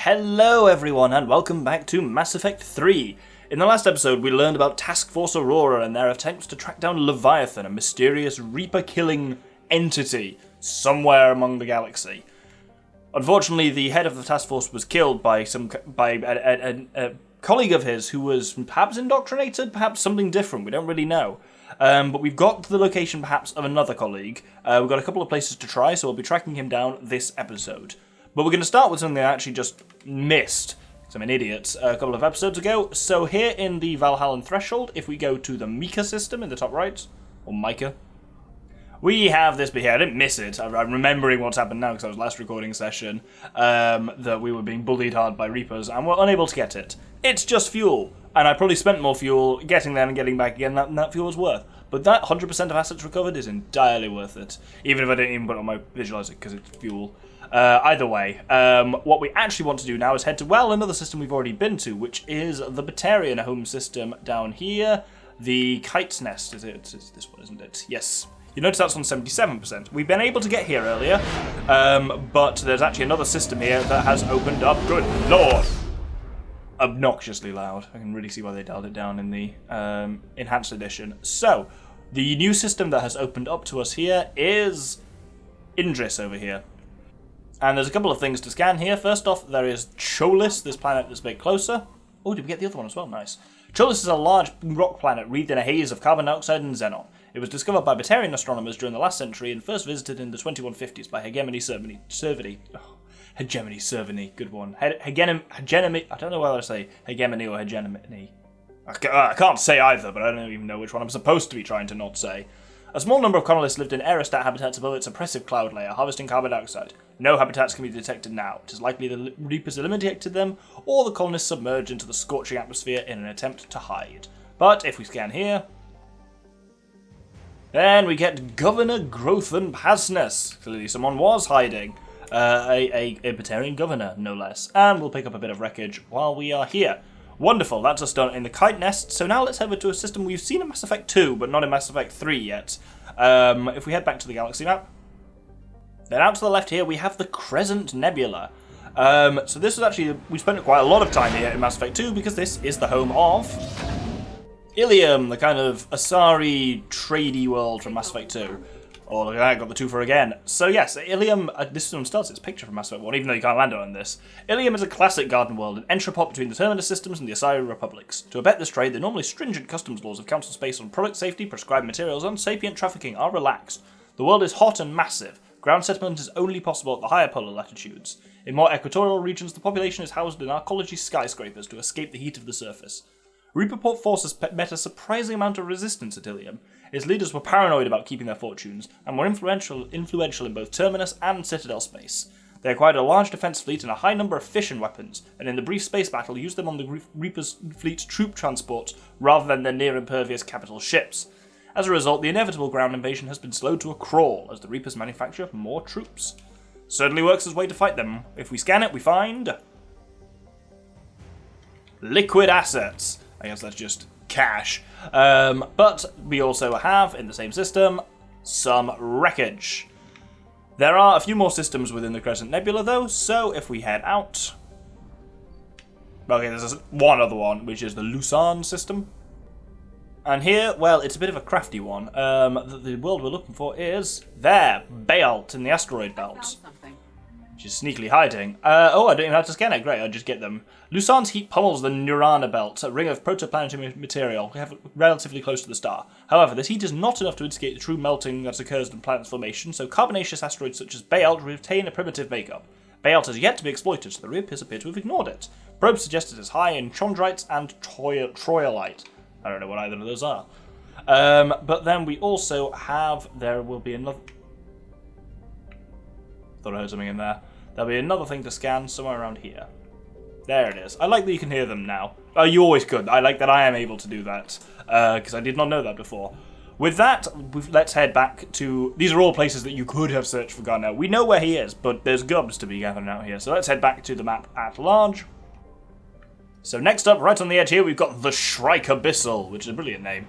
Hello everyone and welcome back to Mass Effect 3. In the last episode we learned about Task Force Aurora and their attempts to track down Leviathan, a mysterious Reaper-killing entity somewhere among the galaxy. Unfortunately, the head of the task force was killed by a colleague of his who was perhaps indoctrinated, perhaps something different, we don't really know. But we've got to the location perhaps of another colleague. We've got a couple of places to try, so we'll be tracking him down this episode. But we're going to start with something I actually just missed, because I'm an idiot, a couple of episodes ago. So here in the Valhalla Threshold, if we go to the Mika system in the top right, or Micah, we have this bit here. I didn't miss it. I'm remembering what's happened now because I was last recording session, that we were being bullied hard by Reapers and we're unable to get it. It's just fuel, and I probably spent more fuel getting there and getting back again than that fuel was worth. But that 100% of assets recovered is entirely worth it, even if I didn't even put it on my visualizer because it's fuel. Either way, what we actually want to do now is head to, well, another system we've already been to, which is the Batarian home system down here. The Kite's Nest, is it? It's this one, isn't it? Yes. You notice that's on 77%. We've been able to get here earlier, but there's actually another system here that has opened up. Good lord! Obnoxiously loud. I can really see why they dialed it down in the Enhanced Edition. So, the new system that has opened up to us here is Indres over here. And there's a couple of things to scan here. First off, there is Cholis, this planet that's a bit closer. Oh, did we get the other one as well? Nice. Cholis is a large rock planet wreathed in a haze of carbon dioxide and xenon. It was discovered by Batarian astronomers during the last century and first visited in the 2150s by Hegemony Cervini. Oh, Hegemony Cervini, good one. Hegemony, I don't know whether I say hegemony or hegemony. I can't say either, but I don't even know which one I'm supposed to be trying to not say. A small number of colonists lived in aerostat habitats above its oppressive cloud layer, harvesting carbon dioxide. No habitats can be detected now. It is likely the Reapers eliminated them, or the colonists submerged into the scorching atmosphere in an attempt to hide. But if we scan here, then we get Governor Grothan Pasness. Clearly someone was hiding. A Batarian governor, no less. And we'll pick up a bit of wreckage while we are here. Wonderful, that's us done in the Kite Nest. So now let's head over to a system we've seen in Mass Effect 2, but not in Mass Effect 3 yet. If we head back to the galaxy map, then out to the left here we have the Crescent Nebula. So this is actually, we spent quite a lot of time here in Mass Effect 2 because this is the home of Ilium, the kind of Asari tradey world from Mass Effect 2. Oh, look at that, I got the twofer again. So yes, Ilium, this one starts its picture from Mass Effect 1, even though you can't land on this. Ilium is a classic garden world, an entrepot between the Terminus systems and the Asari republics. To abet this trade, the normally stringent customs laws of Council space on product safety, prescribed materials, and sapient trafficking are relaxed. The world is hot and massive. Ground settlement is only possible at the higher polar latitudes. In more equatorial regions, the population is housed in arcology skyscrapers to escape the heat of the surface. Reaper forces met a surprising amount of resistance at Ilium. Its leaders were paranoid about keeping their fortunes, and were influential in both Terminus and Citadel space. They acquired a large defense fleet and a high number of fission weapons, and in the brief space battle used them on the Reaper's fleet's troop transports rather than their near-impervious capital ships. As a result, the inevitable ground invasion has been slowed to a crawl, as the Reapers manufacture more troops. Certainly works as a way to fight them. If we scan it, we find liquid assets. I guess that's just cash. But we also have, in the same system, some wreckage. There are a few more systems within the Crescent Nebula, though, so if we head out... Okay, there's one other one, which is the Luzon System. And here, well, it's a bit of a crafty one. The world we're looking for is there, Baalt in the asteroid belt. She's sneakily hiding. Oh, I don't even have to scan it. Great, I'll just get them. Luzon's heat pummels the Nurana belt, a ring of protoplanetary material relatively close to the star. However, this heat is not enough to instigate the true melting that occurs in planet's formation, so carbonaceous asteroids such as Baalt retain a primitive makeup. Baalt has yet to be exploited, so the Reapers appear to have ignored it. Probes suggest it is high in chondrites and troilite. I don't know what either of those are. But then we also have... There will be another... Thought I heard something in there. There'll be another thing to scan somewhere around here. There it is. I like that you can hear them now. Oh, you always could. I like that I am able to do that, because I did not know that before. With that, let's head back to... These are all places that you could have searched for Garneau. We know where he is, but there's gubs to be gathering out here. So let's head back to the map at large. So next up, right on the edge here, we've got the Shrike Abyssal, which is a brilliant name.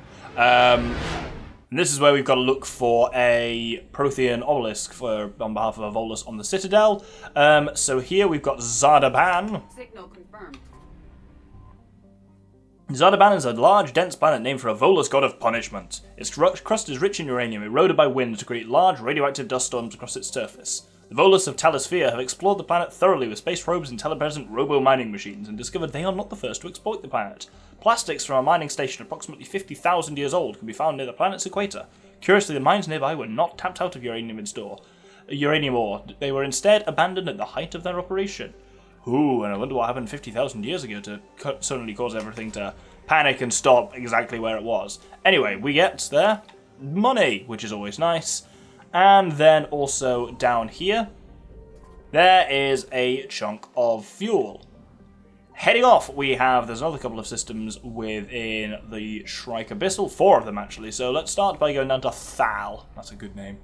And this is where we've got to look for a Prothean Obelisk on behalf of Volus on the Citadel. So here we've got Zadaban. Signal confirmed. Zadaban is a large, dense planet named for a Volus god of punishment. Its crust is rich in uranium, eroded by wind to create large radioactive dust storms across its surface. The Volus of Talisphere have explored the planet thoroughly with space probes and telepresent robo-mining machines and discovered they are not the first to exploit the planet. Plastics from a mining station approximately 50,000 years old can be found near the planet's equator. Curiously, the mines nearby were not tapped out of uranium ore. They were instead abandoned at the height of their operation. Ooh, and I wonder what happened 50,000 years ago to suddenly cause everything to panic and stop exactly where it was. Anyway, we get there money, which is always nice. And then also down here, there is a chunk of fuel. Heading off, there's another couple of systems within the Shrike Abyssal, 4 of them actually, so let's start by going down to Thal. That's a good name.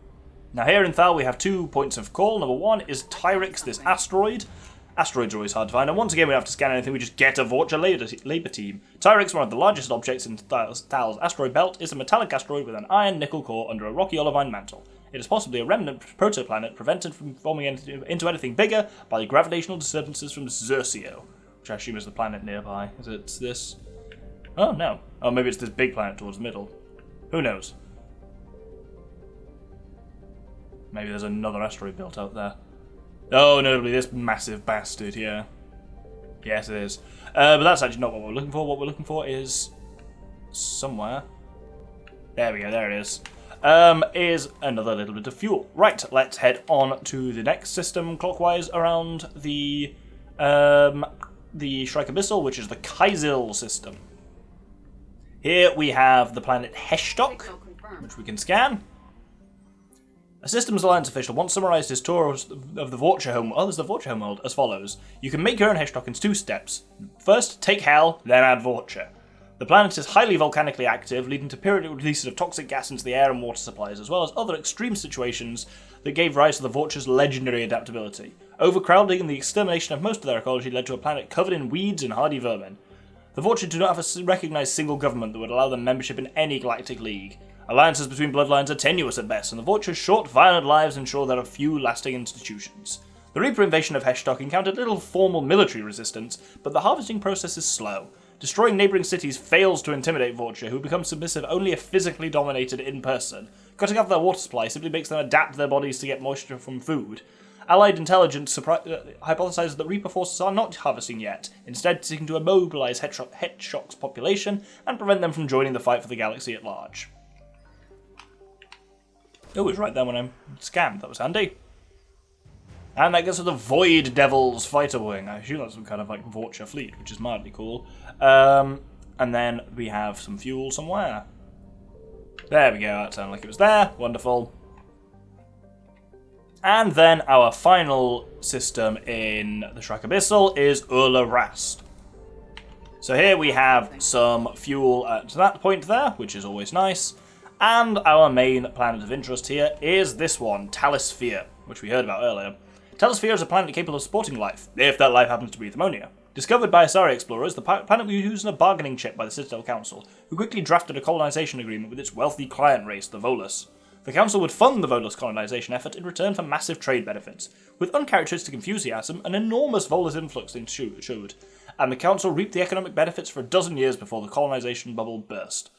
Now here in Thal we have 2 points of call. Number 1 is Tyrix, this asteroid. Asteroids are always hard to find, and once again we don't have to scan anything, we just get a Vorcha labour team. Tyrix, one of the largest objects in Thal's asteroid belt, is a metallic asteroid with an iron-nickel core under a rocky olivine mantle. It is possibly a remnant protoplanet prevented from forming into anything bigger by the gravitational disturbances from Xerxio, which I assume is the planet nearby. Is it this? Oh, no. Oh, maybe it's this big planet towards the middle. Who knows? Maybe there's another asteroid built out there. Oh, notably this massive bastard, yeah. Yes, it is. But that's actually not what we're looking for. What we're looking for is somewhere. There we go, there it is. Is another little bit of fuel. Right, let's head on to the next system clockwise around the Shrike Abyssal, which is the Kaisil system. Here we have the planet Heshstock, which we can scan. A Systems Alliance official once summarised his tour of the Vorcha home. Oh, there's the Vorcha home world as follows: you can make your own Heshstock in 2 steps. First, take Hell, then add Vorcha. The planet is highly volcanically active, leading to periodic releases of toxic gas into the air and water supplies, as well as other extreme situations that gave rise to the Vorcha's legendary adaptability. Overcrowding and the extermination of most of their ecology led to a planet covered in weeds and hardy vermin. The Vorcha do not have a recognised single government that would allow them membership in any galactic league. Alliances between bloodlines are tenuous at best, and the Vorcha's short, violent lives ensure there are few lasting institutions. The Reaper invasion of Heshstock encountered little formal military resistance, but the harvesting process is slow. Destroying neighbouring cities fails to intimidate Vorcha, who become submissive only if physically dominated in person. Cutting off their water supply simply makes them adapt their bodies to get moisture from food. Allied intelligence hypothesizes that Reaper forces are not harvesting yet, instead seeking to immobilize Heshstock's population and prevent them from joining the fight for the galaxy at large. Oh, it was right there when I scanned. That was handy. And that gets to the Void Devils fighter wing. I assume that's some kind of like Vorcha fleet, which is mildly cool. And then we have some fuel somewhere. There we go. That sounded like it was there. Wonderful. And then our final system in the Shrike Abyssal is Urla Rast. So here we have some fuel at that point there, which is always nice. And our main planet of interest here is this one, Talisphere, which we heard about earlier. Talisphere is a planet capable of supporting life, if that life happens to breathe ammonia. Discovered by Asari explorers, the planet was used in a bargaining chip by the Citadel Council, who quickly drafted a colonization agreement with its wealthy client race, the Volus. The Council would fund the Volus colonization effort in return for massive trade benefits. With uncharacteristic enthusiasm, an enormous Volus influx ensued, and the Council reaped the economic benefits for a dozen years before the colonization bubble burst.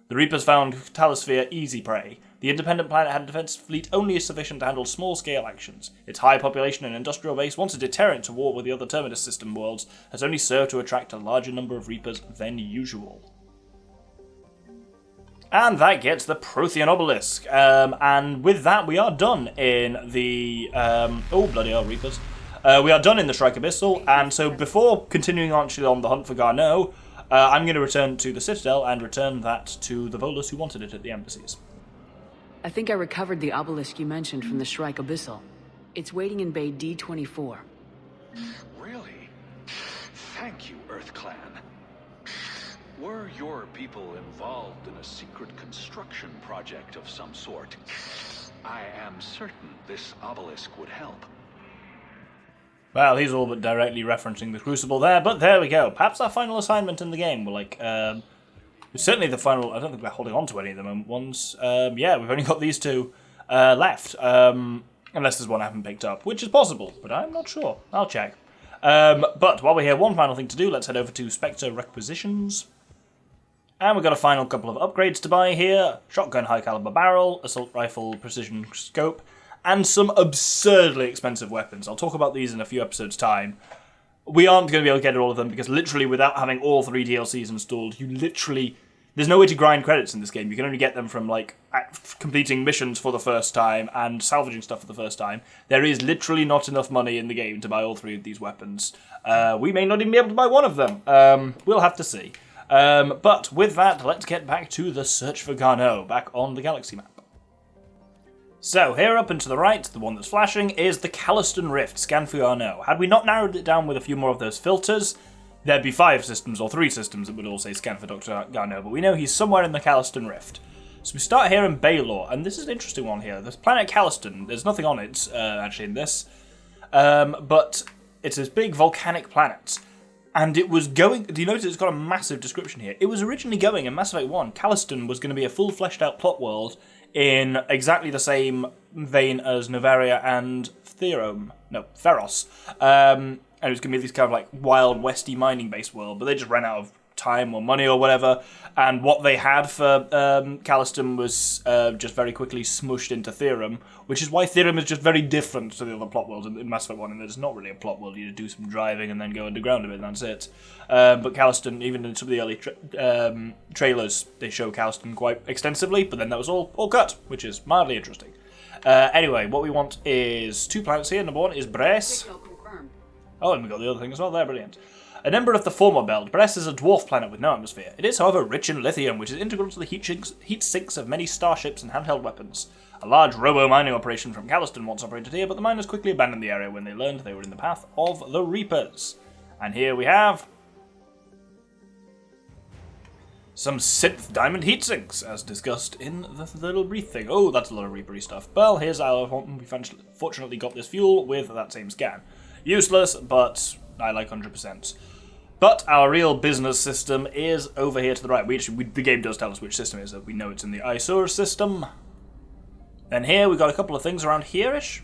The Reapers found Talisphere easy prey. The independent planet had a defense fleet only sufficient to handle small-scale actions. Its high population and industrial base, once a deterrent to war with the other Terminus system worlds, has only served to attract a larger number of Reapers than usual. And that gets the Prothean Obelisk. And with that, we are done in the... oh, bloody hell, Reapers. We are done in the Shrike Abyssal, and so before continuing actually on the hunt for Garneau, I'm going to return to the Citadel and return that to the Volus who wanted it at the embassies. I think I recovered the obelisk you mentioned from the Shrike Abyssal. It's waiting in Bay D24. Really? Thank you, Earth Clan. Were your people involved in a secret construction project of some sort, I am certain this obelisk would help. Well, he's all but directly referencing the Crucible there, but there we go. Perhaps our final assignment in the game will, like, Certainly the final, I don't think we're holding on to any of the moment ones. Yeah, we've only got these two left. Unless there's one I haven't picked up, which is possible, but I'm not sure. I'll check. But while we're here, one final thing to do, let's head over to Spectre Requisitions. And we've got a final couple of upgrades to buy here. Shotgun high caliber barrel, assault rifle precision scope, and some absurdly expensive weapons. I'll talk about these in a few episodes' time. We aren't going to be able to get all of them, because literally without having all 3 DLCs installed, there's no way to grind credits in this game. You can only get them from, like, completing missions for the first time and salvaging stuff for the first time. There is literally not enough money in the game to buy all 3 of these weapons. We may not even be able to buy one of them. We'll have to see. But with that, let's get back to the search for Garneau, back on the galaxy map. So, here up and to the right, the one that's flashing, is the Kalistan Rift, scan for Garneau. Had we not narrowed it down with a few more of those filters, there'd be 5 systems, or 3 systems that would all say scan for Dr Garneau, but we know he's somewhere in the Kalistan Rift. So we start here in Baylor, and this is an interesting one here. This planet Kalistan, there's nothing on it, actually, in this, but it's this big volcanic planet. And it was going... Do you notice it's got a massive description here? It was originally going in Mass Effect 1. Kalistan was going to be a full fleshed out plot world in exactly the same vein as Novaria and Feros. And it was going to be this kind of like wild westy mining based world, but they just ran out of time or money or whatever, and what they had for Kalistan was just very quickly smushed into Therum, which is why Therum is just very different to the other plot worlds in Mass Effect 1, and there's not really a plot world. You just do some driving and then go underground a bit, and that's it. But Kalistan, even in some of the early trailers, they show Kalistan quite extensively, but then that was all cut, which is mildly interesting. Anyway, what we want is 2 planets here. Number 1 is Bress. Oh, and we got the other thing as well there, brilliant. A member of the former belt, Bress is a dwarf planet with no atmosphere. It is, however, rich in lithium, which is integral to the heat sinks of many starships and handheld weapons. A large robo-mining operation from Kalistan once operated here, but the miners quickly abandoned the area when they learned they were in the path of the Reapers. And here we have some synth diamond heat sinks, as discussed in the little brief thing. Oh, that's a lot of Reapery stuff. Well, here's our... We fortunately got this fuel with that same scan. Useless, but I like 100%. But our real business system is over here to the right. The game does tell us which system it is. We know it's in the Isur system. Then here we've got a couple of things around here-ish.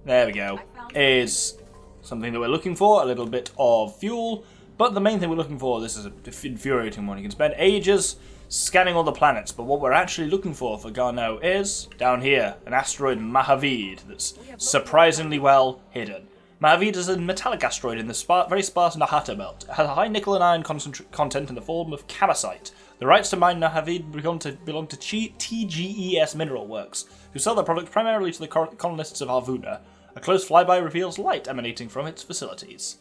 There we go. Is something that we're looking for, a little bit of fuel. But the main thing we're looking for, this is an infuriating one. You can spend ages scanning all the planets, but what we're actually looking for Garneau is, down here, an asteroid Mahavid that's surprisingly well hidden. Mahavid is a metallic asteroid in the very sparse Nahata belt. It has a high nickel and iron content in the form of camosite. The rights to mine Mahavid belong to TGES Mineral Works, who sell their products primarily to the colonists of Harvuna. A close flyby reveals light emanating from its facilities.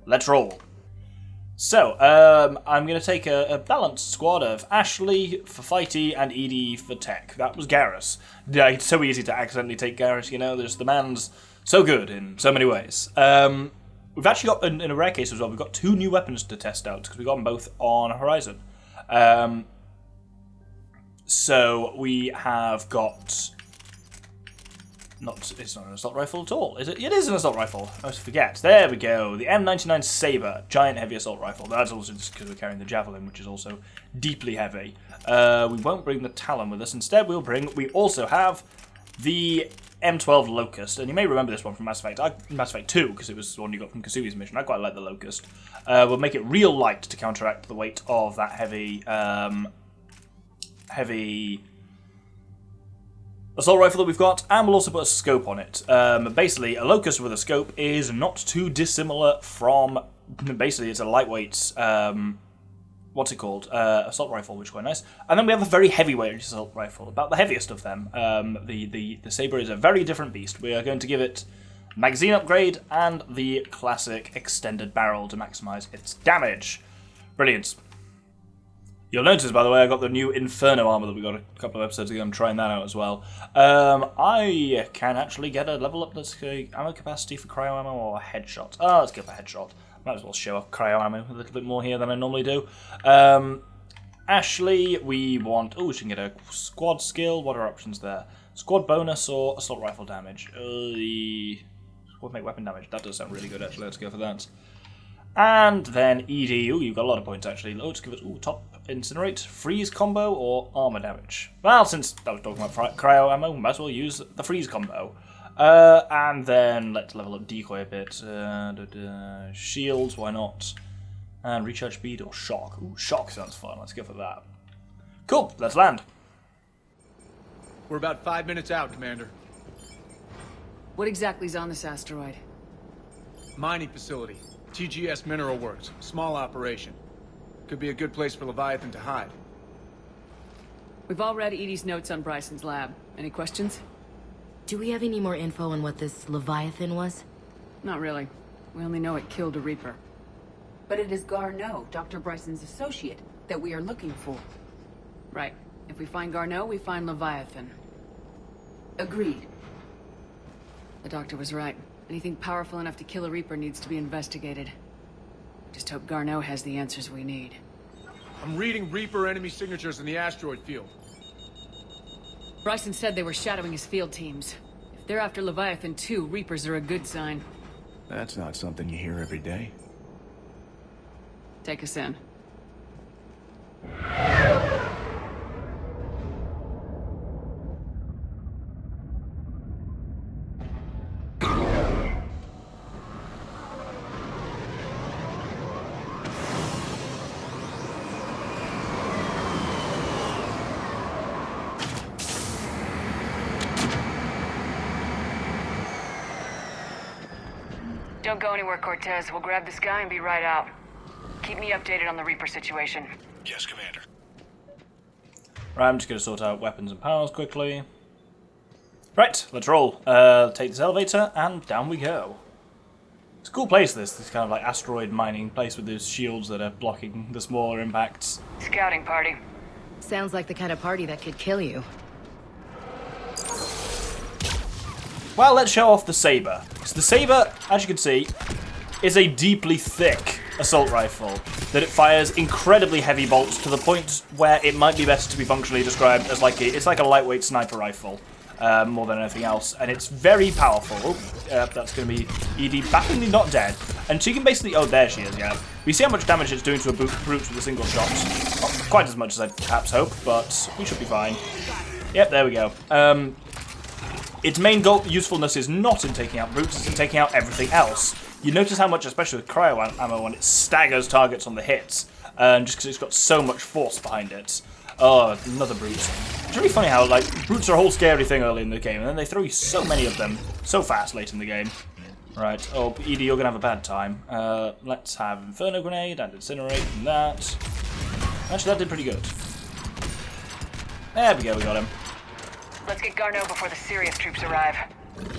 Let's roll. So, I'm going to take a balanced squad of Ashley for fighty and Edie for tech. That was Garrus. Yeah, it's so easy to accidentally take Garrus, you know, the man's so good in so many ways. We've actually got, in a rare case as well, we've got 2 new weapons to test out, because we got them both on Horizon. So, we have got... It's not an assault rifle at all, is it? It is an assault rifle. I always forget. There we go. The M99 Sabre, giant heavy assault rifle. That's also just because we're carrying the Javelin, which is also deeply heavy. We won't bring the Talon with us. Instead, we also have the M12 Locust. And you may remember this one from Mass Effect 2, because it was the one you got from Kasui's mission. I quite like the Locust. We'll make it real light to counteract the weight of that heavy assault rifle that we've got, and we'll also put a scope on it. Basically, a Locust with a scope is not too dissimilar from... Basically, it's a lightweight... assault rifle, which is quite nice. And then we have a very heavyweight assault rifle, about the heaviest of them. The Sabre is a very different beast. We are going to give it magazine upgrade and the classic extended barrel to maximise its damage. Brilliant. You'll notice, by the way, I got the new Inferno armor that we got a couple of episodes ago. I'm trying that out as well. I can actually get a level up. Let's go ammo capacity for cryo ammo or headshot. Oh, let's go for headshot. Might as well show off cryo ammo a little bit more here than I normally do. Ashley, we want... Oh, she can get a squad skill. What are our options there? Squad bonus or assault rifle damage? Squad make weapon damage. That does sound really good, actually. Let's go for that. And then ED, ooh, you've got a lot of points actually. Let's give it, top incinerate, freeze combo, or armor damage. Well, since I was talking about cryo ammo, might as well use the freeze combo. And then let's level up decoy a bit. Shields, why not? And recharge speed or shock. Ooh, shock sounds fun. Let's go for that. Cool, let's land. We're about 5 minutes out, Commander. What exactly is on this asteroid? Mining facility. TGS Mineral Works. Small operation. Could be a good place for Leviathan to hide. We've all read Edie's notes on Bryson's lab. Any questions? Do we have any more info on what this Leviathan was? Not really. We only know it killed a Reaper. But it is Garneau, Dr. Bryson's associate, that we are looking for. Right. If we find Garneau, we find Leviathan. Agreed. The doctor was right. Anything powerful enough to kill a Reaper needs to be investigated. Just hope Garneau has the answers we need. I'm reading Reaper enemy signatures in the asteroid field. Bryson said they were shadowing his field teams. If they're after Leviathan too, Reapers are a good sign. That's not something you hear every day. Take us in. Don't go anywhere, Cortez. We'll grab this guy and be right out. Keep me updated on the Reaper situation. Yes, Commander. Right, I'm just going to sort out weapons and powers quickly. Right, let's roll. Take this elevator, and down we go. It's a cool place, this kind of like asteroid mining place with those shields that are blocking the smaller impacts. Scouting party. Sounds like the kind of party that could kill you. Well, let's show off the Saber. So the Saber, as you can see, is a deeply thick assault rifle that it fires incredibly heavy bolts to the point where it might be best to be functionally described as it's like a lightweight sniper rifle more than anything else, and it's very powerful. That's going to be ED bafflingly not dead, and she can basically, oh there she is, yeah. We see how much damage it's doing to a brute with a single shot. Not quite as much as I'd perhaps hope, but we should be fine. Yep, there we go. Its main usefulness is not in taking out brutes, it's in taking out everything else. You notice how much, especially with cryo ammo, when it staggers targets on the hits, just because it's got so much force behind it. Oh, another brute. It's really funny how, like, brutes are a whole scary thing early in the game, and then they throw you so many of them so fast late in the game. Right, oh, Edie, you're going to have a bad time. Let's have Inferno Grenade and Incinerate and that. Actually, that did pretty good. There we go, we got him. Let's get Garneau before the serious troops arrive. It's gonna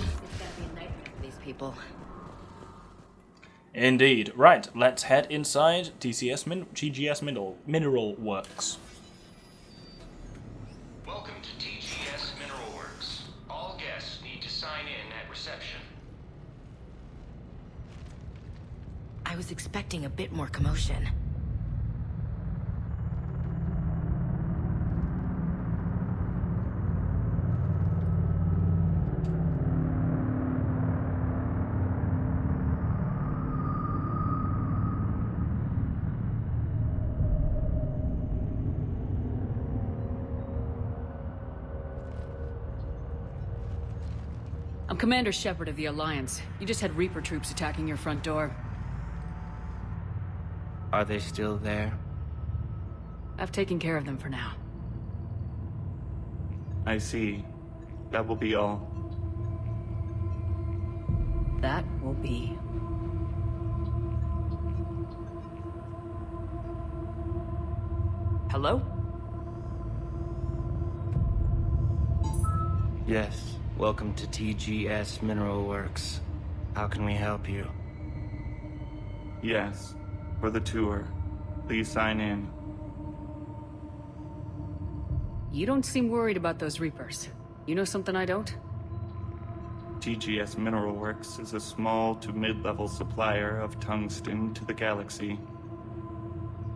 be a nightmare for these people. Indeed. Right, let's head inside TGS Mineral Works. Welcome to TGS Mineral Works. All guests need to sign in at reception. I was expecting a bit more commotion. I'm Commander Shepard of the Alliance. You just had Reaper troops attacking your front door. Are they still there? I've taken care of them for now. I see. That will be all. That will be. Hello? Yes. Welcome to TGS Mineral Works. How can we help you? Yes. For the tour. Please sign in. You don't seem worried about those Reapers. You know something I don't? TGS Mineral Works is a small to mid-level supplier of tungsten to the galaxy.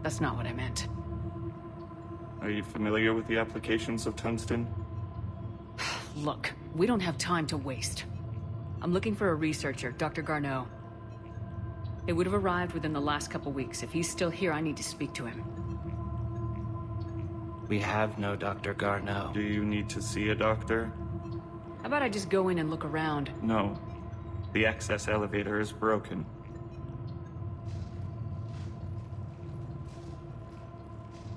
That's not what I meant. Are you familiar with the applications of tungsten? Look, we don't have time to waste. I'm looking for a researcher, Dr. Garneau. It would have arrived within the last couple weeks. If he's still here, I need to speak to him. We have no Dr. Garneau. Do you need to see a doctor? How about I just go in and look around? No. The access elevator is broken.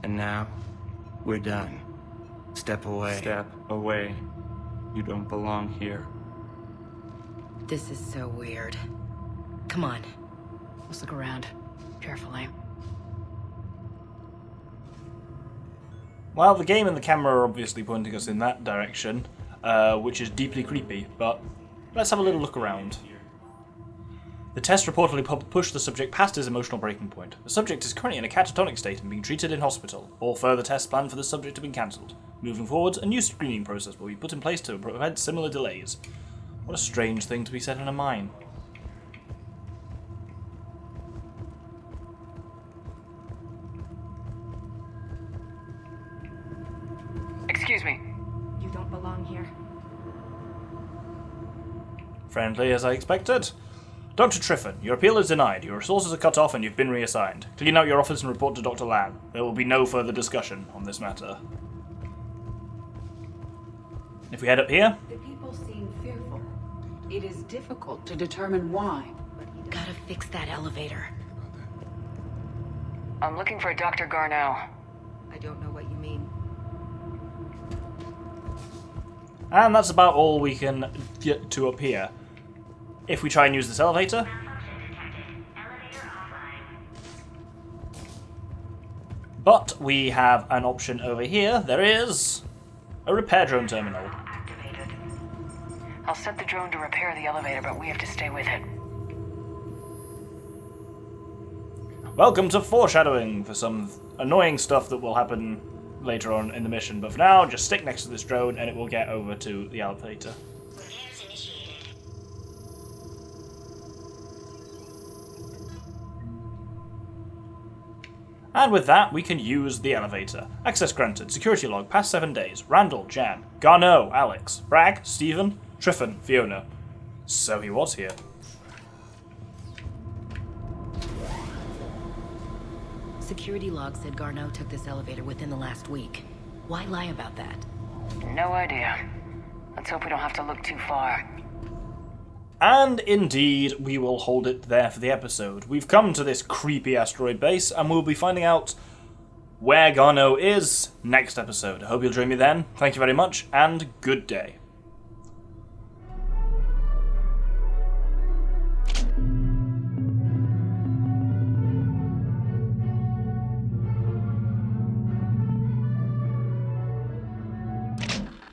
And now, we're done. Step away. Step away. You don't belong here. This is so weird. Come on. Let's look around. Carefully. Well, the game and the camera are obviously pointing us in that direction, which is deeply creepy, but let's have a little look around. The test reportedly pushed the subject past his emotional breaking point. The subject is currently in a catatonic state and being treated in hospital. All further tests planned for the subject have been cancelled. Moving forward, a new screening process will be put in place to prevent similar delays. What a strange thing to be said in a mine. Excuse me. You don't belong here. Friendly as I expected. Dr. Triffin, your appeal is denied. Your resources are cut off and you've been reassigned. Clean out your office and report to Dr. Lam. There will be no further discussion on this matter. If we head up here... The people seem fearful. It is difficult to determine why. Gotta fix that elevator. I'm looking for Dr. Garneau. I don't know what you mean. And that's about all we can get to up here. If we try and use this elevator... But we have an option over here. There is a repair drone terminal. I'll set the drone to repair the elevator, but we have to stay with it. Welcome to foreshadowing for some annoying stuff that will happen later on in the mission. But for now, just stick next to this drone and it will get over to the elevator. And with that, we can use the elevator. Access granted. Security log. Past 7 days. Randall, Jan, Garneau, Alex, Bragg, Stephen, Triffin, Fiona. So he was here. Security log said Garneau took this elevator within the last week. Why lie about that? No idea. Let's hope we don't have to look too far. And indeed, we will hold it there for the episode. We've come to this creepy asteroid base, and we'll be finding out where Garneau is next episode. I hope you'll join me then. Thank you very much, and good day.